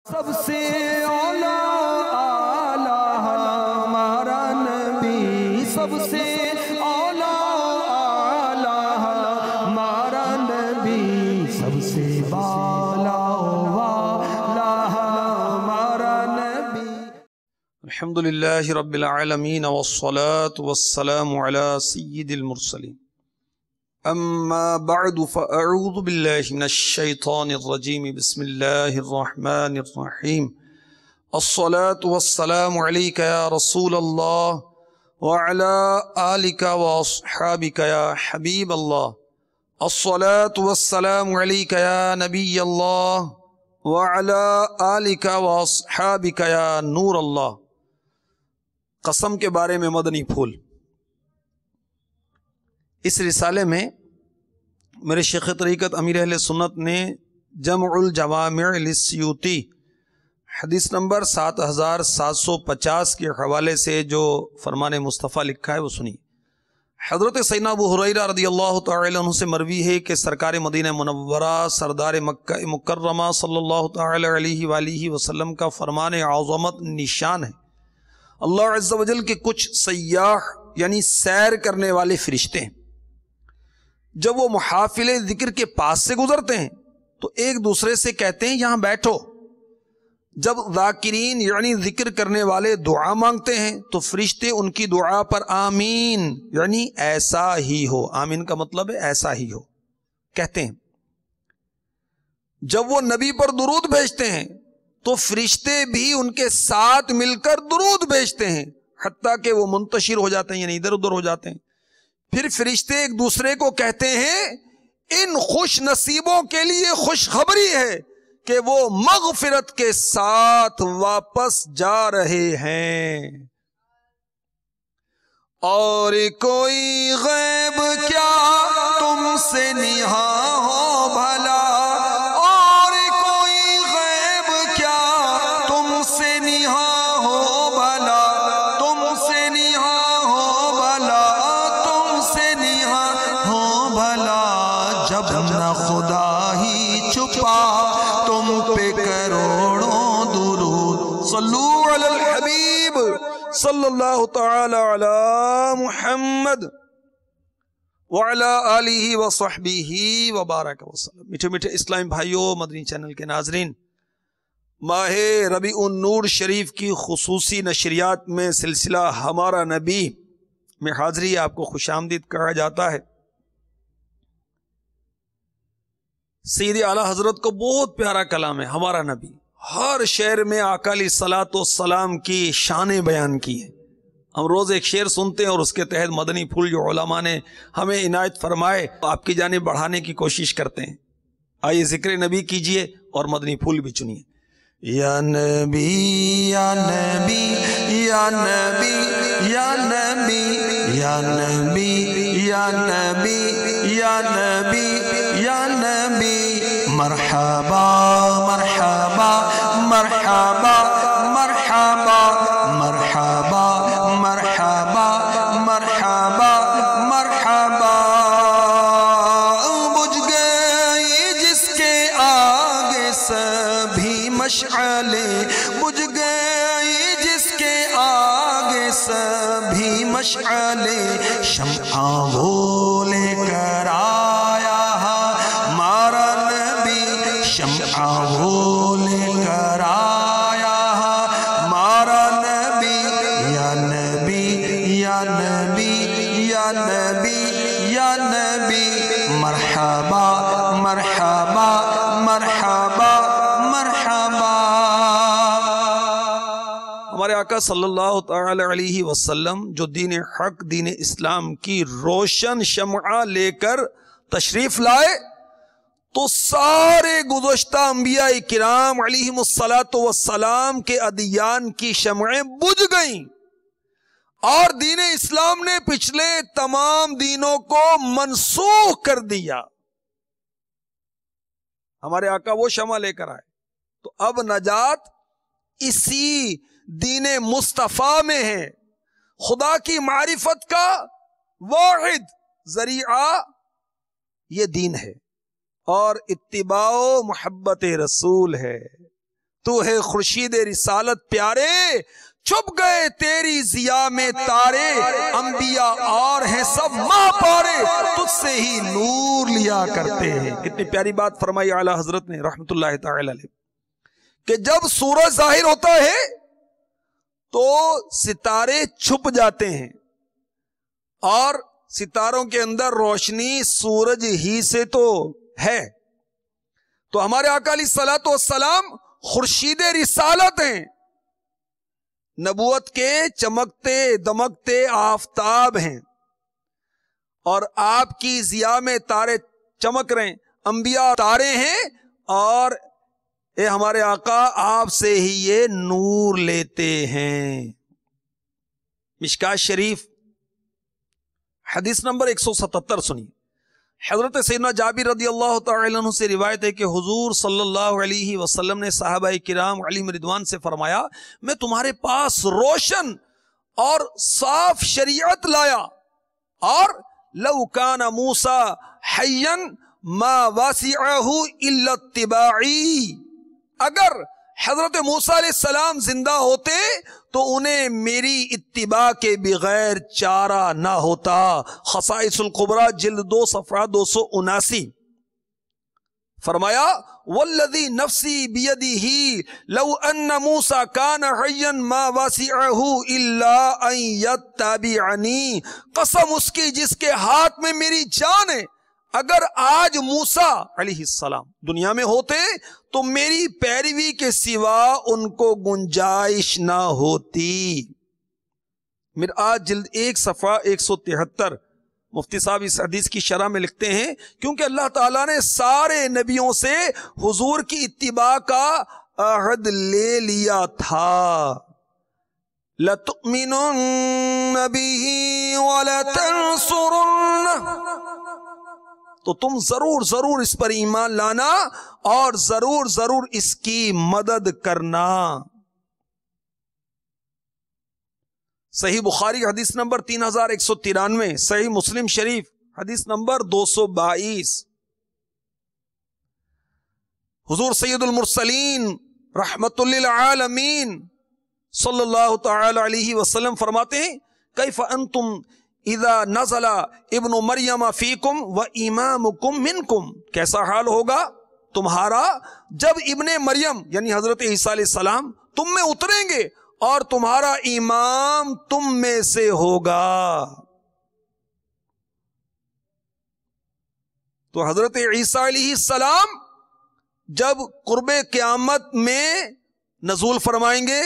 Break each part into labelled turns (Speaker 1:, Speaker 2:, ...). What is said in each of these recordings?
Speaker 1: سب سے اولا آلہ ہمارا نبی، سب سے اولا آلہ ہمارا نبی، سب سے بالا والا ہمارا نبی۔
Speaker 2: الحمدللہ رب العالمین والصلاة والسلام علی سید المرسلین، اما بعد فاعوذ باللہ من الشیطان الرجیم، بسم اللہ الرحمن الرحیم۔ الصلاة والسلام علیک یا رسول اللہ وعلی آلک واصحابک یا حبیب اللہ۔ الصلاة والسلام علیک یا نبی اللہ وعلی آلک واصحابک یا نور اللہ۔ قسم کے بارے میں مدنی پھول۔ اس رسالے میں میرے شیخ طریقت امیر اہل سنت نے جمع الجوامع للسیوطی حدیث نمبر 7750 کے حوالے سے جو فرمان مصطفیٰ لکھا ہے وہ سنی۔ حضرت سیدنا ابو ہریرہ رضی اللہ تعالی عنہ سے مروی ہے کہ سرکار مدینہ منورہ سردار مکہ مکرمہ صلی اللہ تعالی علیہ وآلہ وسلم کا فرمان عظمت نشان ہے۔ اللہ عز و جل کے کچھ سیاح یعنی سیر کرنے والے فرشتے ہیں، جب وہ محافل ذکر کے پاس سے گزرتے ہیں تو ایک دوسرے سے کہتے ہیں یہاں بیٹھو۔ جب ذاکرین یعنی ذکر کرنے والے دعا مانگتے ہیں تو فرشتے ان کی دعا پر آمین یعنی ایسا ہی ہو، آمین کا مطلب ہے ایسا ہی ہو کہتے ہیں۔ جب وہ نبی پر درود بھیجتے ہیں تو فرشتے بھی ان کے ساتھ مل کر درود بھیجتے ہیں، حتیٰ کہ وہ منتشر ہو جاتے ہیں یعنی ادھر ادھر ہو جاتے ہیں۔ پھر فرشتے ایک دوسرے کو کہتے ہیں ان خوش نصیبوں کے لیے خوشخبری ہے کہ وہ مغفرت کے ساتھ واپس جا رہے ہیں۔ اور کوئی غیب کیا تم سے نہاں ہو بھلا، اور کوئی غیب کیا تم سے نہاں ہو بھلا، تم سے نہاں ہو بھلا، تم سے نہاں ہو بھلا، جب نہ خدا ہی چھپا تم پہ کروڑوں درود۔ صلو علی الحبیب صلی اللہ تعالی علی محمد وعلی آلہ وصحبہ وبارک وسلم۔ میٹھے میٹھے اسلامی بھائیوں، مدنی چینل کے ناظرین، ماہ ربیع النور شریف کی خصوصی نشریات میں سلسلہ ہمارا نبی میں حاضری آپ کو خوش آمدید کہا جاتا ہے۔ سید اعلیٰ حضرت کو بہت پیارا کلام ہے ہمارا نبی، ہر شعر میں آقا علیہ الصلوۃ والسلام کی شانیں بیان کی ہیں۔ ہم روز ایک شعر سنتے ہیں اور اس کے تحت مدنی پھول جو علماء نے ہمیں عنایت فرمائے آپ کی جانب بڑھانے کی کوشش کرتے ہیں۔ آئیے ذکر نبی کیجئے اور مدنی پھول بھی چنیے۔ یا نبی یا نبی یا نبی یا نبی یا نبی یا نبی یا نبی یا نبی، مرحبا مرحبا مرحبا مرحبا مرحبا مرحبا مرحبا مرحبا، بجھ گئی جس کے آگے سبھی مشعلیں، بجھ گئی جس کے آگے سبھی مشعلیں، شمعاں وہ لے کر آیا ہمارا نبی، شمعاں وہ لے کر آیا ہمارا نبی، یا نبی یا نبی یا نبی یا نبی، مرحبا مرحبا مرحبا مرحبا۔ ہمارے آقا صلی اللہ تعالی علیہ وسلم جو دین حق دین اسلام کی روشن شمعہ لے کر تشریف لائے تو سارے گزشتہ انبیاء کرام علیہم الصلاۃ والسلام کے ادیان کی شمعیں بجھ گئیں، اور دین اسلام نے پچھلے تمام دینوں کو منسوخ کر دیا۔ ہمارے آقا وہ شمع لے کر آئے تو اب نجات اسی دین مصطفیٰ میں ہے۔ خدا کی معرفت کا واحد ذریعہ یہ دین ہے اور اتباع محبت رسول ہے۔ تو ہے خورشید رسالت پیارے، چھپ گئے تیری ضیا میں تارے، انبیاء اور ہیں سب ماں پارے، تجھ سے ہی نور لیا کرتے ہیں۔ کتنی پیاری بات فرمائی اعلیٰ حضرت نے رحمت اللہ تعالی علیہ، کہ جب سورج ظاہر ہوتا ہے تو ستارے چھپ جاتے ہیں، اور ستاروں کے اندر روشنی سورج ہی سے تو ہے۔ تو ہمارے آقا علیہ الصلوۃ والسلام خورشید رسالت ہیں، نبوت کے چمکتے دمکتے آفتاب ہیں، اور آپ کی ضیا میں تارے چمک رہے ہیں، انبیاء تارے ہیں، اور اے ہمارے آقا آپ سے ہی یہ نور لیتے ہیں۔ مشکات شریف حدیث نمبر 177 سنی، حضرت سیدنا جابر رضی اللہ تعالی عنہ سے روایت ہے کہ حضور صلی اللہ علیہ وسلم نے صحابہ کرام علیہم رضوان سے فرمایا، میں تمہارے پاس روشن اور صاف شریعت لایا، اور لو کان موسیٰ حیا ما واسعہ الا اتباعی، اگر حضرت موسیٰ علیہ السلام زندہ ہوتے تو انہیں میری اتباع کے بغیر چارہ نہ ہوتا۔ خصائص القبریٰ جلد 2 صفحہ 279۔ فرمایا والذی نفسی بیدہ لو ان موسیٰ کان حیا ما واسعہ الا ان یتبعنی، قسم اس کی جس کے ہاتھ میں میری جان ہے، اگر آج موسیٰ علیہ السلام دنیا میں ہوتے تو میری پیروی کے سوا ان کو گنجائش نہ ہوتی۔ مرآت جلد 1 صفحہ 173۔ مفتی صاحب اس حدیث کی شرح میں لکھتے ہیں کیونکہ اللہ تعالیٰ نے سارے نبیوں سے حضور کی اتباع کا عہد لے لیا تھا، لَتُؤْمِنُنَّ بِهِ وَلَتَنْصُرُنَّهُ، تو تم ضرور اس پر ایمان لانا اور ضرور اس کی مدد کرنا۔ صحیح بخاری حدیث نمبر 3193، صحیح مسلم شریف حدیث نمبر 222۔ حضور سید المرسلین رحمت للعالمین صلی اللہ تعالی علیہ وسلم فرماتے ہیں، کیف انتم اذا نزل ابن مریم فیکم و امامکم منکم، کیسا حال ہوگا تمہارا جب ابن مریم یعنی حضرت عیسیٰ علیہ السلام تم میں اتریں گے اور تمہارا امام تم میں سے ہوگا۔ تو حضرت عیسیٰ علیہ السلام جب قرب قیامت میں نزول فرمائیں گے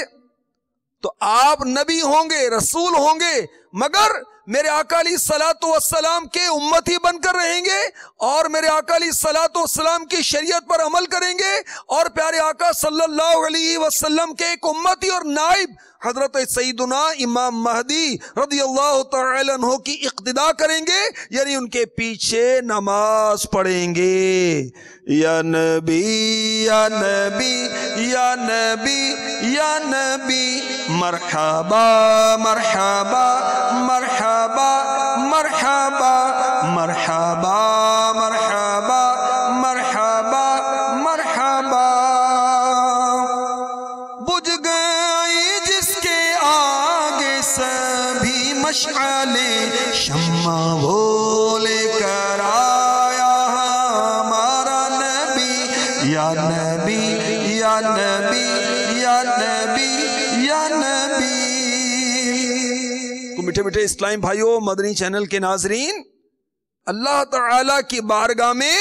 Speaker 2: تو آپ نبی ہوں گے، رسول ہوں گے، مگر میرے آقا علیہ الصلوۃ والسلام کے امتی بن کر رہیں گے، اور میرے آقا علیہ الصلوۃ والسلام کی شریعت پر عمل کریں گے، اور پیارے آقا صلی اللہ علیہ وسلم کے ایک امتی اور نائب حضرت سیدنا امام مہدی رضی اللہ تعالی عنہ کی اقتداء کریں گے، یعنی ان کے پیچھے نماز پڑھیں گے۔ یا نبی یا نبی یا نبی یا نبی مرحبا مرحبا مرحبا مرحبا مرحبا مرحبا مرحبا مرحبا، بجھ گئی جس کے آگے سبھی مشعلیں، شمع وہ لے کر آیا ہمارا نبی، یا نبی یا نبی یا نبی یا نبی۔ تو میٹھے میٹھے اسلام بھائیوں، مدنی چینل کے ناظرین، اللہ تعالی کی بارگاہ میں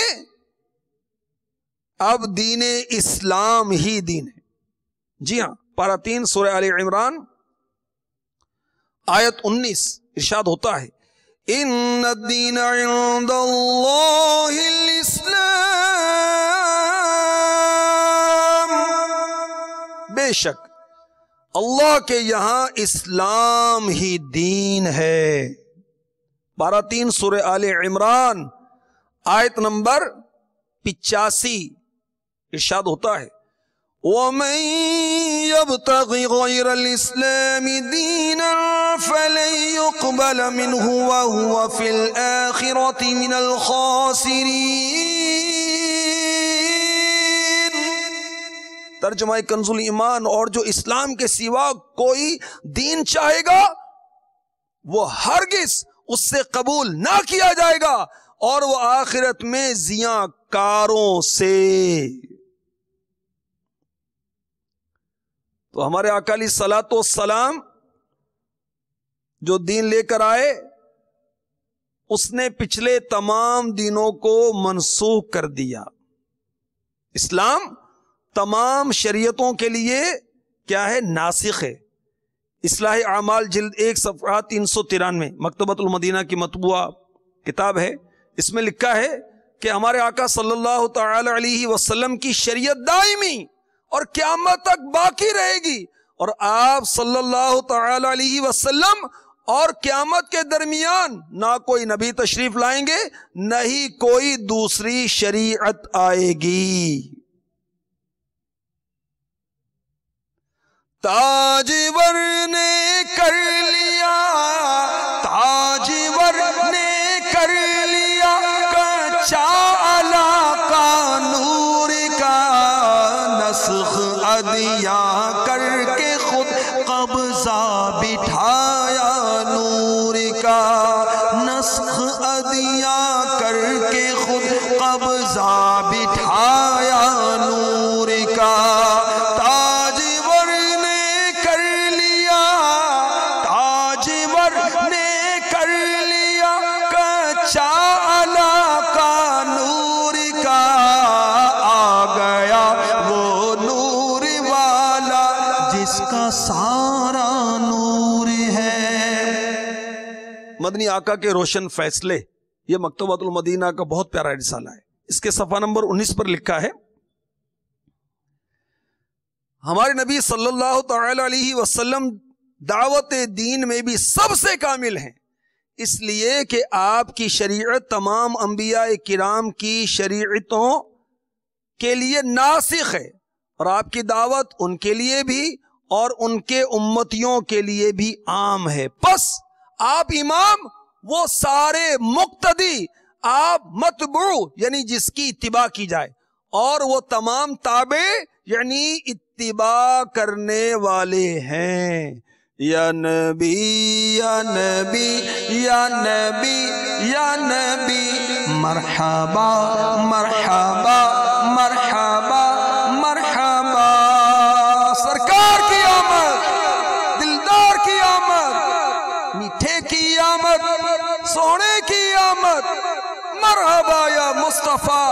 Speaker 2: اب دین اسلام ہی دین ہے۔ جی ہاں، پارہ 3 سورہ آل عمران آیت 19 ارشاد ہوتا ہے، ان الدین عند اللہ الاسلام، بے شک اللہ کے یہاں اسلام ہی دین ہے۔ پارہ 3 سورہ آل عمران آیت نمبر 85 ارشاد ہوتا ہے، وَمَن يَبْتَغِ غَيْرَ الْإِسْلَامِ دِينًا فَلَن يُقْبَلَ مِنْهُ وَهُوَ فِي الْآخِرَةِ مِنَ الْخَاسِرِينَ۔ ترجمہ کنز الایمان، اور جو اسلام کے سوا کوئی دین چاہے گا وہ ہرگز اس سے قبول نہ کیا جائے گا، اور وہ آخرت میں زیاں کاروں سے۔ تو ہمارے آقا علیہ الصلوۃ والسلام جو دین لے کر آئے، اس نے پچھلے تمام دینوں کو منسوخ کر دیا۔ اسلام تمام شریعتوں کے لیے کیا ہے؟ ناسخ ہے۔ اصلاح اعمال جلد 1 صفحہ 393 مکتبۃ المدینہ کی مطبوعہ کتاب ہے، اس میں لکھا ہے کہ ہمارے آقا صلی اللہ تعالی علیہ وسلم کی شریعت دائمی اور قیامت تک باقی رہے گی، اور آپ صلی اللہ تعالی علیہ وسلم اور قیامت کے درمیان نہ کوئی نبی تشریف لائیں گے، نہ ہی کوئی دوسری شریعت آئے گی۔ تاجور نے کر لیا، تاجور نے کر لیا کچا علاقہ نور کا، نسخ ادیاں کر کے خود قبضہ بٹھایا نور کا، نسخ ادیاں کر کے خود قبضہ بٹھایا نور کا۔ سارا نور ہے۔ مدنی آقا کے روشن فیصلے، یہ مکتبۃ المدینہ کا بہت پیارا رسالہ ہے۔ اس کے صفحہ نمبر 19 پر لکھا ہے، ہمارے نبی صلی اللہ تعالی علیہ وسلم دعوت دین میں بھی سب سے کامل ہیں، اس لیے کہ آپ کی شریعت تمام انبیاء کرام کی شریعتوں کے لیے ناسخ ہے، اور آپ کی دعوت ان کے لیے بھی اور ان کے امتیوں کے لیے بھی عام ہے۔ پس آپ امام، وہ سارے مقتدی، آپ متبوع یعنی جس کی اتباع کی جائے، اور وہ تمام تابع یعنی اتباع کرنے والے ہیں۔ یا نبی یا نبی یا نبی یا نبی، مرحبا مرحبا مرحبا مرحبا، سرکار کی آمد، دلدار کی آمد، میٹھے کی آمد، سونے کی آمد، مرحبا یا مصطفیٰ،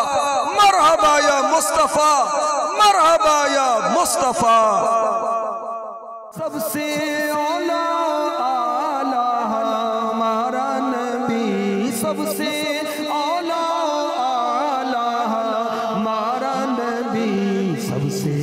Speaker 2: مرحبا یا مصطفیٰ، مرحبا یا مصطفیٰ۔
Speaker 1: سب سے اولا اعلیٰ ہمارا نبی، سب سے اولا اعلیٰ ہمارا نبی، سب سے